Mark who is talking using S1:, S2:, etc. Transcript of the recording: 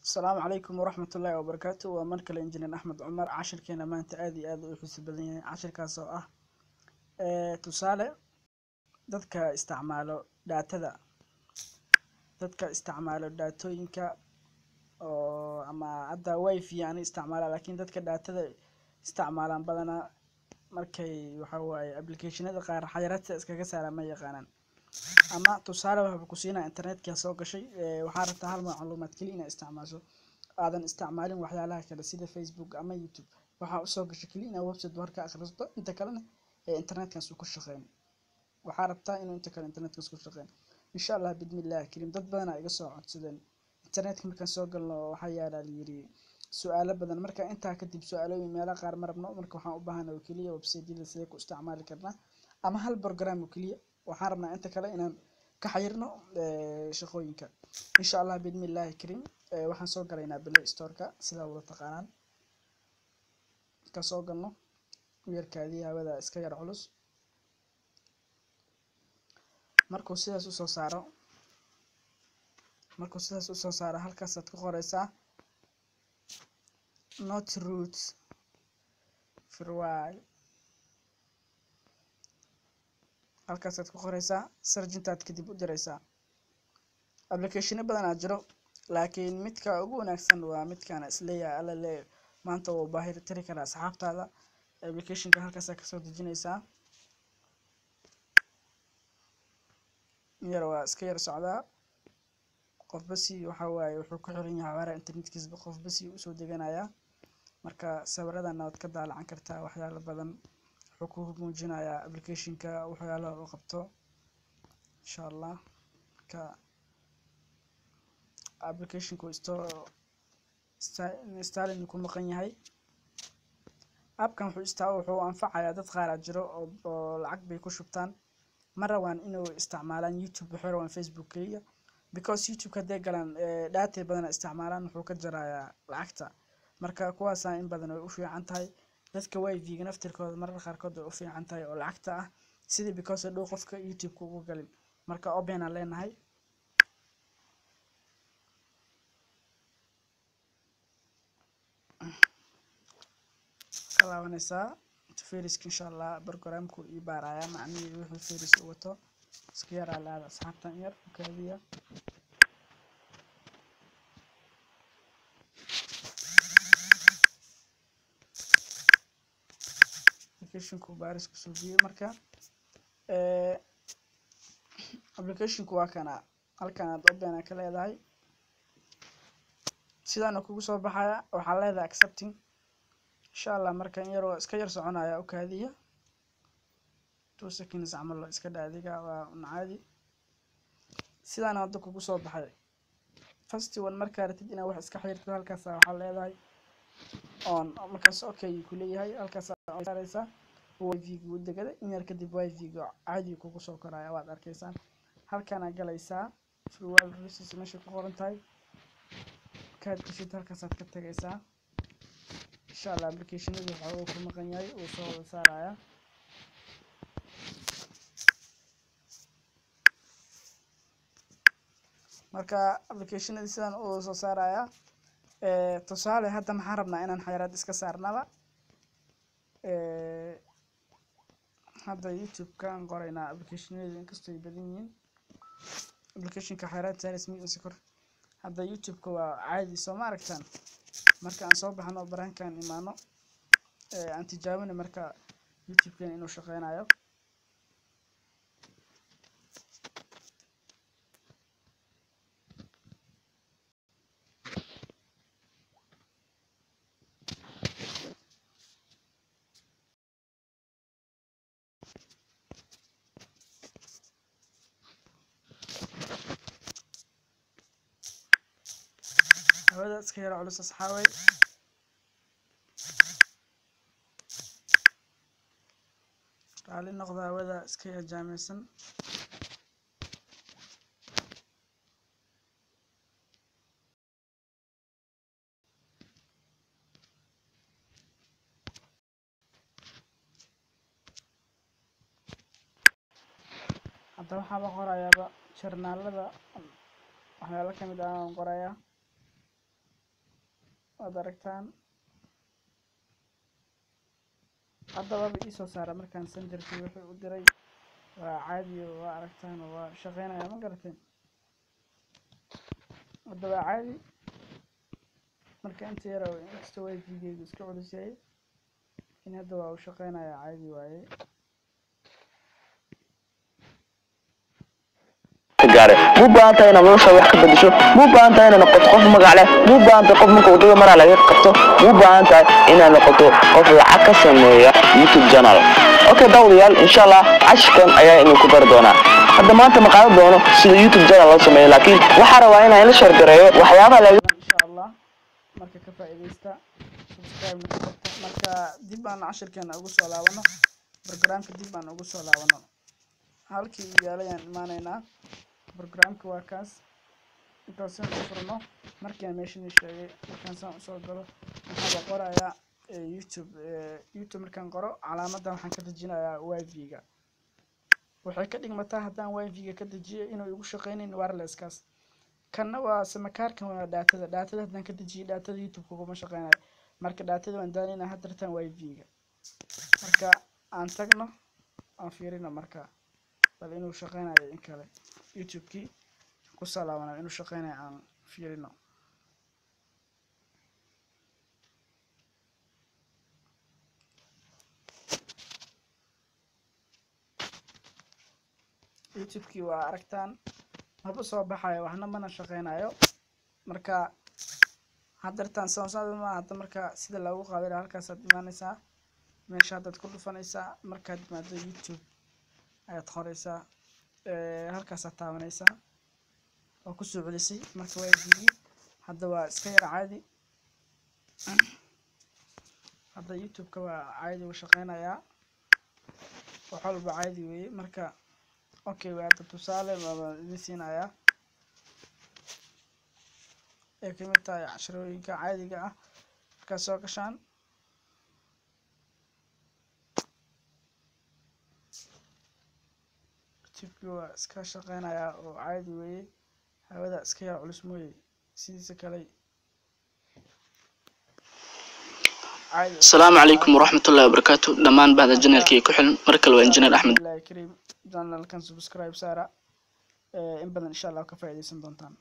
S1: السلام عليكم ورحمة الله وبركاته. ومركل إنجنير أحمد عمر. عشر كنا ما أنت آدي ويحس بدنيا عشر كاسو تسالة ذاتك استعماله داتا ذاتك استعماله داتوينك أما عدا وايف يعني استعماله لكن ذاتك داتا استعمالا بدنا markay waxa waaye applicationada qaar xayiraadka iskaga saara ma yaqaanaan ama tusaale waxa ku siinaa internetka soo gashay waxa rabtaa hal macluumaad kaliya inaad isticmaasho aadan isticmaalin waxyaalaha kale sida Facebook ama YouTube waxa soo gashay kaliya inaad website warka akhristo inta kalena internetkaas uu ku shaqeyn waxa rabtaa inuu inta kale internetkaas ku shaqeyn insha Allah bidmillah karim dad badan ay iga soo codsadeen internetka markaan soo galno waxa yaala yiri su'aalo badan marka inta kadib su'aalooyin meelo qaar marabno marka waxaan u baahanahay oo kaliya website-yada sida ku isticmaali karnaa ama hal program oo kaliya waxaan rabnaa inta kale inaan ka xayirno shaqooyinka insha Allah bidmillah karim waxaan soo galaynaa Play Store-ka sida wada taqaanaan ka soo galno weerkaadii hawada iska yar culus markuu sidaas u soo saaro halkaas aad ku qoraysaa not root firway halkaas aad ku qoraysaa sarjintaad kadib u diraysaa application badan jiro laakiin midka ugu wanaagsan waa midkaan isleeyahay alla le maanta oo baahir tiri kara asxaabtaada application-ka halkaas ka soo dejinaysaa yar waa iska yar socdaa qof basi waxa waaye wuxuu ku xiran yahay xawaara internetkiisa qof basi u soo deganaya marka sawiradan aad ka daalacan kartaa waxyaalo badan wuxuu ku muujinayaa application-ka waxyaalaha uu qabto insha Allah ka application-ku installing ku maqan yahay app-kan wuxuu anfacayaa dad qaar jiro oo lacag bay ku shubtaan marawaan inuu isticmaalaan YouTube waxaan Facebook kaliya because YouTube ka galaan data badan isticmaalaan wuxuu ka jarayaa lacagta marka kuwaas in badan way u fiican tahay dadka wifi-ga naftirkooda mararka qaarkood way u fiican tahay oo lacagta ah sidii because dhow qofka YouTube-ka ugu galin marka open aan leenahay kalaawanaysaa firiska insha Allah programku ii baaraya macnaheedu wuxuu firis u wato iska yar alaada asxaabtan yar kaadiya application-ku baaris ku soo diyo marka application-ku waa kana halkan aad open ka leedahay sidaan kugu soo baxaya waxa leedahay accepting insha Allah markan yar oo iska yar soconaya oo kaadiya 2 seconds amal iska dhaadiga waa caadi sidaan aad kugu soo baxay first one marka ratid inaad wax iska xiriirto halkaas waxa leedahay on markaas okay ku leeyahay halkaas aad saaraysaa wifi-gu degada in kadib wifi-gu caadi kugu soo koraya waad arkaysaan halkaan aad galaysaa firway resource meesha ku qoran tahay kaad ku shid halkaas aad ka tagaysaa insha Allah application-adu waxa uu ku maqan yahay oo soo saaraya marka application-adu sidaan oo soo saaraya tusaale hadda maxaan rabnaa inaan xayiraad iska saarnaba hadda YouTube-kan qoraynaa application-adu inkastoo ay badan yihiin application-ka xayiraad saaris miiska kor hadda YouTube-ka waa caadi soo ma aragtaan marka aan soo baxno baraankan imaano aan tijaabino marka YouTube-kan inuu shaqeynayo hawada iska yar culus asxaabay raali noqda hawada iska yar jaameysan hadda waxaan qorayaa journalada waxyaalo kamid ah aan qorayaa ودركتان هذا باب إيسو صار مركان سنجر في وحي ودري وعادي وعرفتان وشغينا يا مقرتين هذا عادي مركان تيرا استوي فيديو اسكو شيء إن هذا وشغينا يا عادي واي
S2: مو بانتا إن نوشة wax ka bedesho muu baanta in noqoto qof magac leh muu baanta qof markuu wadada mar laga qabto muu baanta in noqoto qof lacag ka sameeyo YouTube channel okay dawliyaal insha Allah ashkan ayaa inuu ku bar doona hadda maanta ma qaadan doono sida YouTube channel loo sameeyo laakiin waxa rabaa in la share gareeyo waxyaabaha laga
S1: insha Allah marka ka faa'iideysta subscribe marka dib aan cashirkeena ugu soo laabano barnaamijka dib aan ugu soo laabano halkii yaalayaan imaanayna برنامج واكاس intaasaan u furno markaan meeshan sheegay markaan saan u soo galo waxa qorayaa YouTube markaan qoro calaamadan waxaan ka dejinayaa wifi-ga waxay ka dhigmataa hadaan wifi-ga ka dejiyo inuu igu shaqeynin wireless-kaas kana waa samakarkan waa daatada hadaan ka dejiyo daatada YouTube kuma shaqeynayo marka daatada waan daanina hadartan wifi-ga marka aan tagno aan fiirino marka bal inuu shaqeynayo in kale YouTube-ki ku salaamana inuu shaqeynayo aan fiirino YouTube-ki waa aragtaan haba soo baxayo waxna mana shaqeynayo marka hadartan soo hadda marka sida lagu qaaday halkaas aad imaanaysaa meesha aad ku dhufanaysaa marka aad maado YouTube ayaad qoraysaa halkaas aad taabanaysaa oo ku soo celisay marka way jigi hadda waa iska yar caadi hadda YouTube-ka waa caadi u shaqeynayaa wax walba caadi weeye marka okay waa hadda tusaale baba idin siinayaa ee kamid tahay casharooyinka caadiga ah marka soo gashaan YouTube-ki waa iska shaqeynayaa oo caadi weeye hawada iska yar culus mooyee sidiisa kale
S3: السلام عليكم ورحمة الله وبركاته دمان بعد الجنرال كي كحل مركل وإنجنير أحمد
S1: الله كريم جنرال كان سبسكرايب سارة إن بدنا إن شاء الله كفاية دي سندونتان